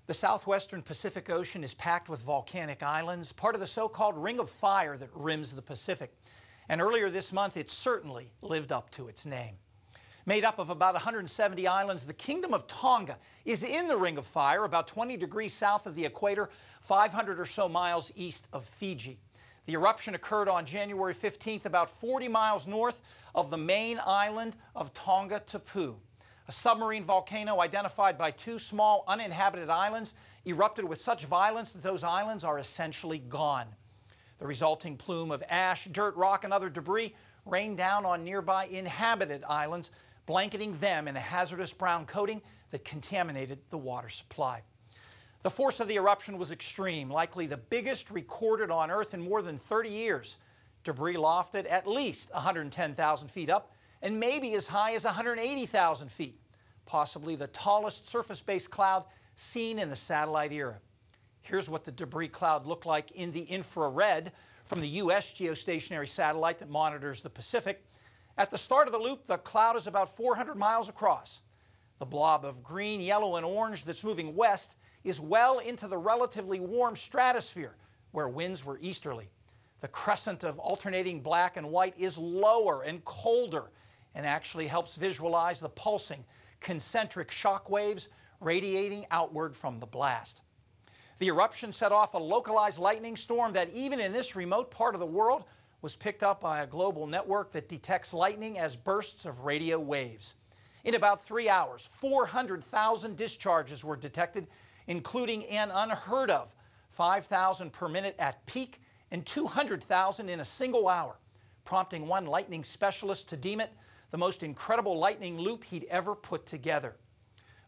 The southwestern Pacific Ocean is packed with volcanic islands, part of the so-called Ring of Fire that rims the Pacific. And earlier this month, it certainly lived up to its name. Made up of about 170 islands, the Kingdom of Tonga is in the Ring of Fire, about 20 degrees south of the equator, 500 or so miles east of Fiji. The eruption occurred on January 15th, about 40 miles north of the main island of Tonga Tapu. A submarine volcano identified by two small uninhabited islands erupted with such violence that those islands are essentially gone. The resulting plume of ash, dirt, rock, and other debris rained down on nearby inhabited islands, blanketing them in a hazardous brown coating that contaminated the water supply. The force of the eruption was extreme, likely the biggest recorded on Earth in more than 30 years. Debris lofted at least 110,000 feet up, and maybe as high as 180,000 feet, possibly the tallest surface-based cloud seen in the satellite era. Here's what the debris cloud looked like in the infrared from the U.S. geostationary satellite that monitors the Pacific. At the start of the loop, the cloud is about 400 miles across. The blob of green, yellow, and orange that's moving west is well into the relatively warm stratosphere, where winds were easterly. The crescent of alternating black and white is lower and colder, and actually helps visualize the pulsing, concentric shock waves radiating outward from the blast. The eruption set off a localized lightning storm that, even in this remote part of the world, was picked up by a global network that detects lightning as bursts of radio waves. In about 3 hours, 400,000 discharges were detected, including an unheard of 5,000 per minute at peak and 200,000 in a single hour, prompting one lightning specialist to deem it the most incredible lightning loop he'd ever put together.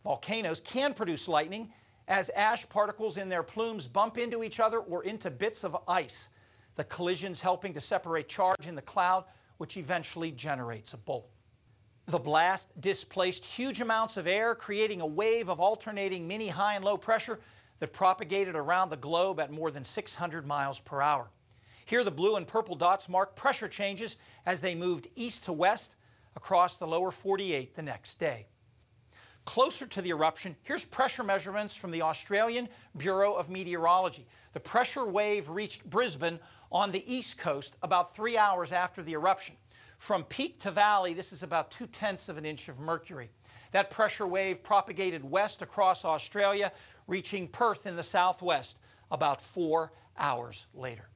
Volcanoes can produce lightning as ash particles in their plumes bump into each other or into bits of ice, the collisions helping to separate charge in the cloud, which eventually generates a bolt. The blast displaced huge amounts of air, creating a wave of alternating mini high and low pressure that propagated around the globe at more than 600 miles per hour. Here, the blue and purple dots mark pressure changes as they moved east to west across the lower 48 the next day. Closer to the eruption, here's pressure measurements from the Australian Bureau of Meteorology. The pressure wave reached Brisbane on the east coast about 3 hours after the eruption. From peak to valley, this is about 0.2 of an inch of mercury. That pressure wave propagated west across Australia, reaching Perth in the southwest about 4 hours later.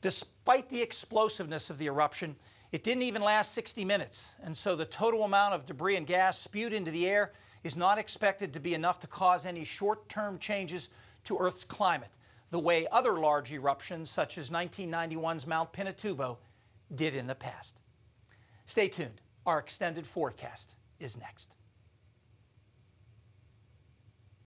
Despite the explosiveness of the eruption, it didn't even last 60 minutes, and so the total amount of debris and gas spewed into the air is not expected to be enough to cause any short-term changes to Earth's climate, the way other large eruptions, such as 1991's Mount Pinatubo, did in the past. Stay tuned. Our extended forecast is next.